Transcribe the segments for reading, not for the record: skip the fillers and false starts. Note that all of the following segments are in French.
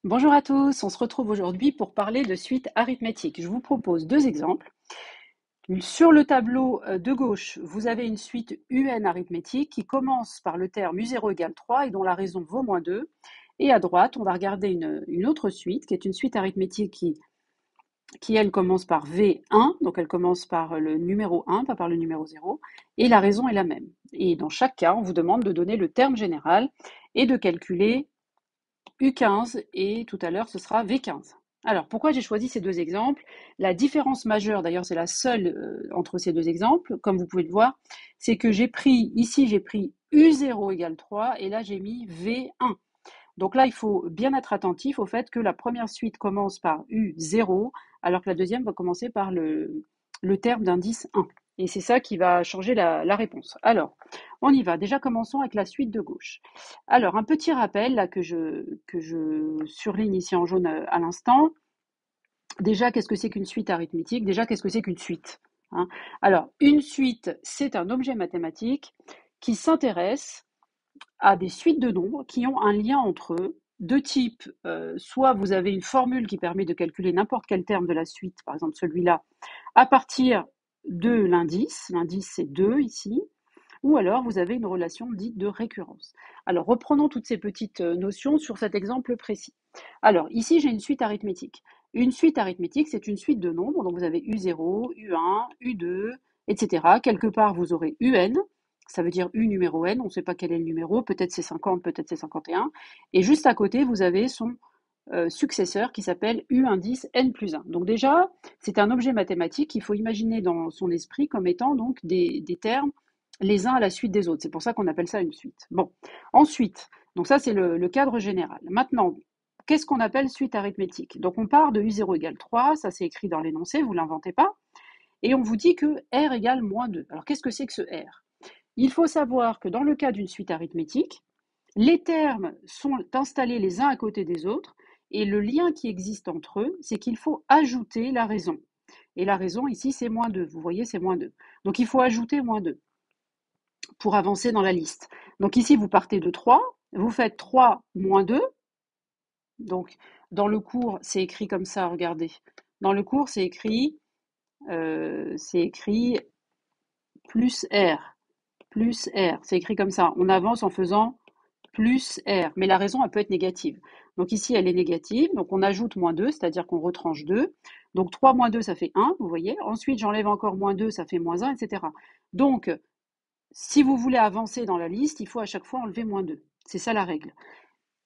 Bonjour à tous, on se retrouve aujourd'hui pour parler de suite arithmétique. Je vous propose deux exemples. Sur le tableau de gauche, vous avez une suite UN arithmétique qui commence par le terme U0 égale 3 et dont la raison vaut moins 2. Et à droite, on va regarder une autre suite qui est une suite arithmétique qui elle commence par V1, donc elle commence par le numéro 1, pas par le numéro 0, et la raison est la même. Et dans chaque cas, on vous demande de donner le terme général et de calculer U15 et tout à l'heure ce sera V15. Alors pourquoi j'ai choisi ces deux exemples? La différence majeure, d'ailleurs c'est la seule entre ces deux exemples, comme vous pouvez le voir, c'est que j'ai pris U0 égale 3 et là j'ai mis V1. Donc là il faut bien être attentif au fait que la première suite commence par U0 alors que la deuxième va commencer par le terme d'indice 1. Et c'est ça qui va changer la réponse. Alors, on y va. Déjà, commençons avec la suite de gauche. Alors, un petit rappel là, que je surligne ici en jaune à l'instant. Déjà, qu'est-ce que c'est qu'une suite arithmétique? Déjà, qu'est-ce que c'est qu'une suite? Hein. Alors, une suite, c'est un objet mathématique qui s'intéresse à des suites de nombres qui ont un lien entre eux, de type, soit vous avez une formule qui permet de calculer n'importe quel terme de la suite, par exemple celui-là, à partir de l'indice c'est 2 ici, ou alors vous avez une relation dite de récurrence. Alors reprenons toutes ces petites notions sur cet exemple précis. Alors ici j'ai une suite arithmétique. Une suite arithmétique, c'est une suite de nombres, donc vous avez U0, U1, U2, etc. Quelque part vous aurez UN, ça veut dire U numéro N, on ne sait pas quel est le numéro, peut-être c'est 50, peut-être c'est 51. Et juste à côté, vous avez son successeur qui s'appelle U indice N plus 1. Donc déjà, c'est un objet mathématique qu'il faut imaginer dans son esprit comme étant donc des termes les uns à la suite des autres. C'est pour ça qu'on appelle ça une suite. Bon, ensuite, donc ça c'est le cadre général. Maintenant, qu'est-ce qu'on appelle suite arithmétique? Donc on part de U0 égale 3, ça c'est écrit dans l'énoncé, vous ne l'inventez pas, et on vous dit que R égale moins 2. Alors qu'est-ce que c'est que ce R? Il faut savoir que dans le cas d'une suite arithmétique, les termes sont installés les uns à côté des autres et le lien qui existe entre eux, c'est qu'il faut ajouter la raison. Et la raison ici, c'est moins 2. Vous voyez, c'est moins 2. Donc il faut ajouter moins 2 pour avancer dans la liste. Donc ici, vous partez de 3, vous faites 3 moins 2. Donc dans le cours, c'est écrit comme ça, regardez. Dans le cours, c'est écrit plus R. Plus R. C'est écrit comme ça. On avance en faisant plus R. Mais la raison, elle peut être négative. Donc ici, elle est négative. Donc on ajoute moins 2, c'est-à-dire qu'on retranche 2. Donc 3 moins 2, ça fait 1, vous voyez. Ensuite, j'enlève encore moins 2, ça fait moins 1, etc. Donc, si vous voulez avancer dans la liste, il faut à chaque fois enlever moins 2. C'est ça la règle.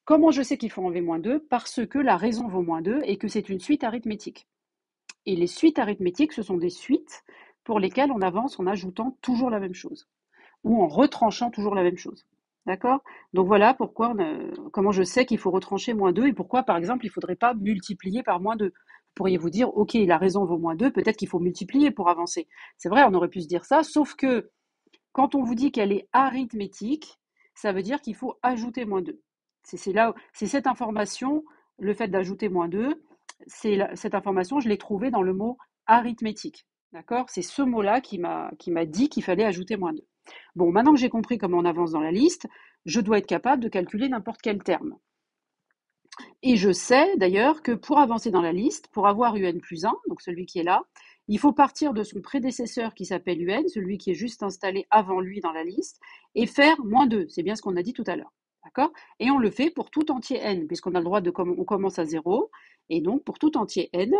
Comment je sais qu'il faut enlever moins 2? Parce que la raison vaut moins 2 et que c'est une suite arithmétique. Et les suites arithmétiques, ce sont des suites pour lesquelles on avance en ajoutant toujours la même chose ou en retranchant toujours la même chose. D'accord? Donc voilà pourquoi comment je sais qu'il faut retrancher moins 2 et pourquoi, par exemple, il ne faudrait pas multiplier par moins 2. Vous pourriez vous dire, ok, la raison vaut moins 2, peut-être qu'il faut multiplier pour avancer. C'est vrai, on aurait pu se dire ça, sauf que quand on vous dit qu'elle est arithmétique, ça veut dire qu'il faut ajouter moins 2. C'est cette information, le fait d'ajouter moins 2, cette information, je l'ai trouvée dans le mot arithmétique. D'accord? C'est ce mot-là qui m'a dit qu'il fallait ajouter moins 2. Bon, maintenant que j'ai compris comment on avance dans la liste, je dois être capable de calculer n'importe quel terme. Et je sais d'ailleurs que pour avancer dans la liste, pour avoir UN plus 1, donc celui qui est là, il faut partir de son prédécesseur qui s'appelle UN, celui qui est juste installé avant lui dans la liste, et faire moins 2. C'est bien ce qu'on a dit tout à l'heure. D'accord? Et on le fait pour tout entier n, puisqu'on a le droit on commence à 0. Et donc, pour tout entier n,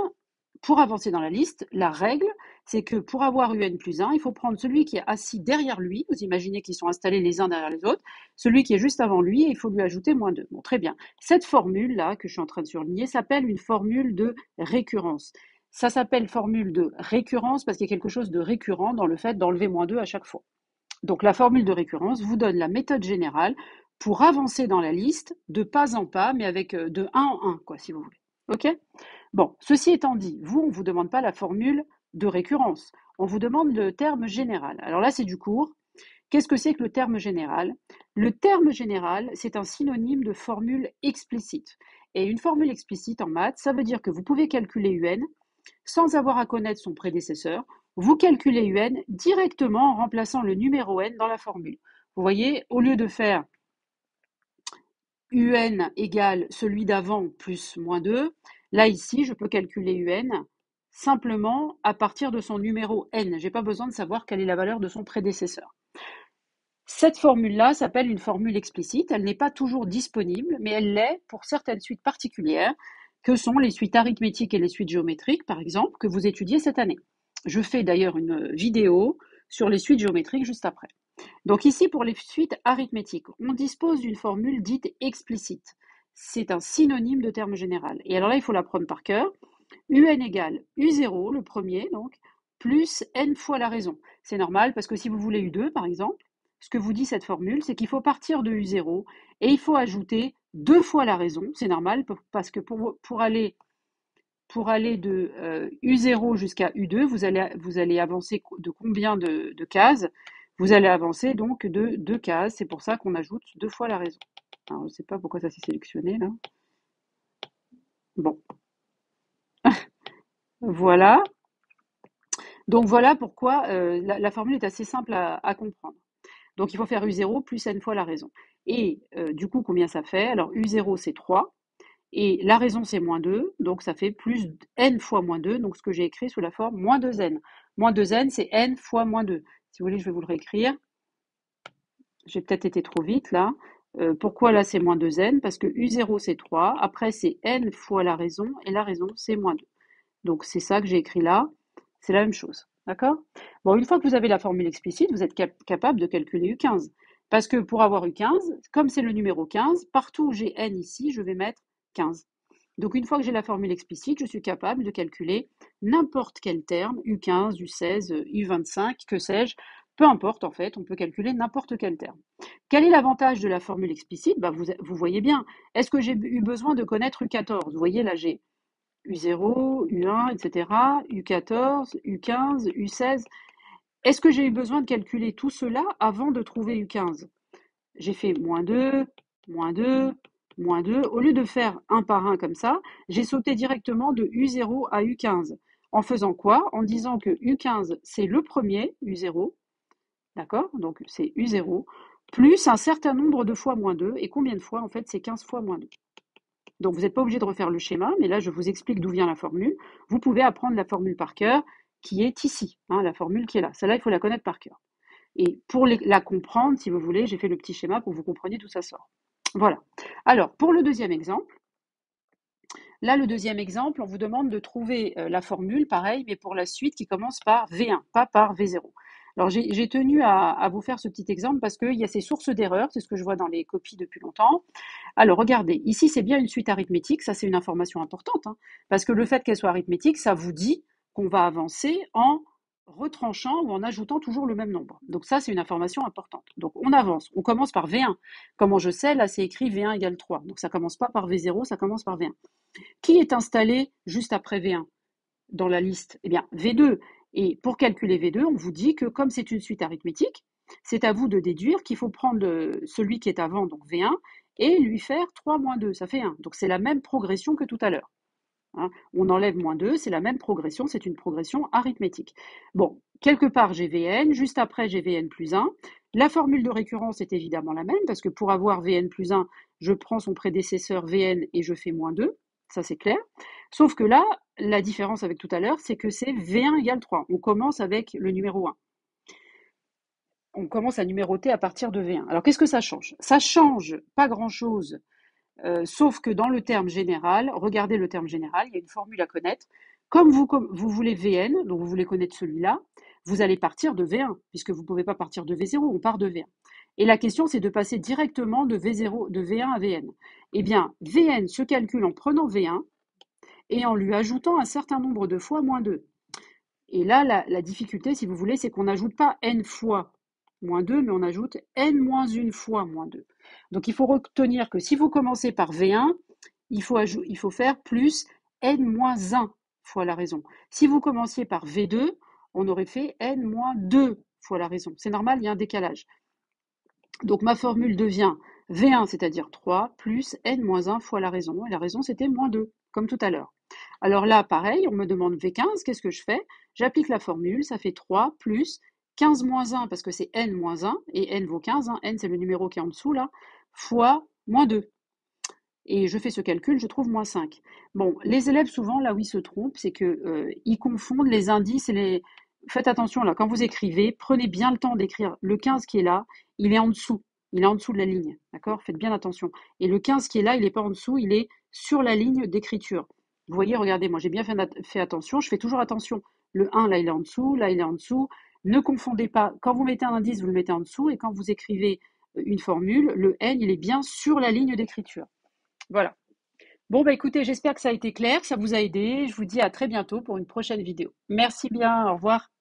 pour avancer dans la liste, la règle, c'est que pour avoir UN plus 1, il faut prendre celui qui est assis derrière lui. Vous imaginez qu'ils sont installés les uns derrière les autres. Celui qui est juste avant lui, et il faut lui ajouter moins 2. Bon, très bien. Cette formule-là, que je suis en train de surligner, s'appelle une formule de récurrence. Ça s'appelle formule de récurrence parce qu'il y a quelque chose de récurrent dans le fait d'enlever moins 2 à chaque fois. Donc la formule de récurrence vous donne la méthode générale pour avancer dans la liste de pas en pas, mais avec de 1 en 1, quoi, si vous voulez. OK? Bon, ceci étant dit, vous, on ne vous demande pas la formule de récurrence. On vous demande le terme général. Alors là, c'est du cours. Qu'est-ce que c'est que le terme général? Le terme général, c'est un synonyme de formule explicite. Et une formule explicite en maths, ça veut dire que vous pouvez calculer UN sans avoir à connaître son prédécesseur. Vous calculez UN directement en remplaçant le numéro N dans la formule. Vous voyez, au lieu de faire UN égale celui d'avant plus moins 2. Là, ici, je peux calculer UN simplement à partir de son numéro n. Je n'ai pas besoin de savoir quelle est la valeur de son prédécesseur. Cette formule-là s'appelle une formule explicite. Elle n'est pas toujours disponible, mais elle l'est pour certaines suites particulières, que sont les suites arithmétiques et les suites géométriques, par exemple, que vous étudiez cette année. Je fais d'ailleurs une vidéo sur les suites géométriques juste après. Donc ici, pour les suites arithmétiques, on dispose d'une formule dite explicite. C'est un synonyme de terme général. Et alors là, il faut l'apprendre par cœur. UN égale U0, le premier, donc, plus n fois la raison. C'est normal parce que si vous voulez U2, par exemple, ce que vous dit cette formule, c'est qu'il faut partir de U0 et il faut ajouter 2 fois la raison. C'est normal parce que pour aller de U0 jusqu'à U2, vous allez avancer de combien de cases? Vous allez avancer donc de 2 cases. C'est pour ça qu'on ajoute 2 fois la raison. Alors, je ne sais pas pourquoi ça s'est sélectionné là. Bon, voilà. Donc voilà pourquoi la formule est assez simple à comprendre. Donc il faut faire U0 plus n fois la raison. Et du coup, combien ça fait? Alors U0 c'est 3. Et la raison, c'est moins 2, donc ça fait plus n fois moins 2, donc ce que j'ai écrit sous la forme moins 2n. Moins 2n, c'est n fois moins 2. Si vous voulez, je vais vous le réécrire. J'ai peut-être été trop vite là. Pourquoi là, c'est moins 2n? Parce que U0, c'est 3. Après, c'est n fois la raison, et la raison, c'est moins 2. Donc c'est ça que j'ai écrit là. C'est la même chose. D'accord? Bon, une fois que vous avez la formule explicite, vous êtes capable de calculer U15. Parce que pour avoir U15, comme c'est le numéro 15, partout où j'ai n ici, je vais mettre 15. Donc une fois que j'ai la formule explicite, je suis capable de calculer n'importe quel terme, U15, U16, U25, que sais-je, peu importe en fait, on peut calculer n'importe quel terme. Quel est l'avantage de la formule explicite? Vous voyez bien, est-ce que j'ai eu besoin de connaître U14? Vous voyez là j'ai U0, U1, etc., U14, U15, U16. Est-ce que j'ai eu besoin de calculer tout cela avant de trouver U15? J'ai fait moins 2, moins 2, moins 2. Au lieu de faire un par un comme ça, j'ai sauté directement de U0 à U15. En faisant quoi? En disant que U15, c'est le premier, U0, d'accord? Donc c'est U0, plus un certain nombre de fois moins 2. Et combien de fois? En fait, c'est 15 fois moins 2. Donc vous n'êtes pas obligé de refaire le schéma, mais là je vous explique d'où vient la formule. Vous pouvez apprendre la formule par cœur qui est ici, la formule qui est là. Celle-là, il faut la connaître par cœur. Et pour la comprendre, si vous voulez, j'ai fait le petit schéma pour que vous compreniez d'où ça sort. Voilà. Alors, pour le deuxième exemple, là, le deuxième exemple, on vous demande de trouver la formule, pareil, mais pour la suite qui commence par V1, pas par V0. Alors, j'ai tenu à vous faire ce petit exemple parce qu'il y a ces sources d'erreurs, c'est ce que je vois dans les copies depuis longtemps. Alors, regardez, ici, c'est bien une suite arithmétique, ça c'est une information importante, parce que le fait qu'elle soit arithmétique, ça vous dit qu'on va avancer en retranchant ou en ajoutant toujours le même nombre. Donc ça, c'est une information importante. Donc on avance, on commence par V1. Comment je sais? Là, c'est écrit V1 égale 3. Donc ça commence pas par V0, ça commence par V1. Qui est installé juste après V1 dans la liste? Eh bien, V2. Et pour calculer V2, on vous dit que comme c'est une suite arithmétique, c'est à vous de déduire qu'il faut prendre celui qui est avant, donc V1, et lui faire 3 moins 2, ça fait 1. Donc c'est la même progression que tout à l'heure. On enlève moins 2, c'est la même progression, c'est une progression arithmétique. Bon, quelque part j'ai Vn, juste après j'ai Vn plus 1. La formule de récurrence est évidemment la même, parce que pour avoir Vn plus 1, je prends son prédécesseur Vn et je fais moins 2, ça c'est clair. Sauf que là, la différence avec tout à l'heure, c'est que c'est V1 égale 3. On commence avec le numéro 1. On commence à numéroter à partir de V1. Alors qu'est-ce que ça change? Ça change pas grand-chose. Sauf que dans le terme général, regardez le terme général, il y a une formule à connaître. Comme vous voulez Vn, donc vous voulez connaître celui-là, vous allez partir de V1, puisque vous ne pouvez pas partir de V0, on part de V1. Et la question, c'est de passer directement de V1 à Vn. Eh bien, Vn se calcule en prenant V1 et en lui ajoutant un certain nombre de fois moins 2. Et là, la difficulté, si vous voulez, c'est qu'on n'ajoute pas n fois moins 2, mais on ajoute n moins 1 fois moins 2. Donc il faut retenir que si vous commencez par V1, il faut faire plus n moins 1 fois la raison. Si vous commenciez par V2, on aurait fait n moins 2 fois la raison. C'est normal, il y a un décalage. Donc ma formule devient V1, c'est-à-dire 3, plus n moins 1 fois la raison. Et la raison, c'était moins 2, comme tout à l'heure. Alors là, pareil, on me demande V15, qu'est-ce que je fais? J'applique la formule, ça fait 3 plus 15 moins 1, parce que c'est n moins 1, et n vaut 15, n c'est le numéro qui est en dessous là, fois moins 2. et je fais ce calcul, je trouve moins 5. Bon, les élèves, souvent, là où ils se trompent, c'est que ils confondent les indices et les... Faites attention, là, quand vous écrivez, prenez bien le temps d'écrire. Le 15 qui est là, il est en dessous. Il est en dessous de la ligne, d'accord? Faites bien attention. Et le 15 qui est là, il n'est pas en dessous, il est sur la ligne d'écriture. Vous voyez, regardez, moi j'ai bien fait attention, je fais toujours attention. Le 1, là, il est en dessous, là, il est en dessous. Ne confondez pas, quand vous mettez un indice, vous le mettez en dessous, et quand vous écrivez une formule, le N, il est bien sur la ligne d'écriture. Voilà. Bon, bah écoutez, j'espère que ça a été clair, que ça vous a aidé. Je vous dis à très bientôt pour une prochaine vidéo. Merci bien, au revoir.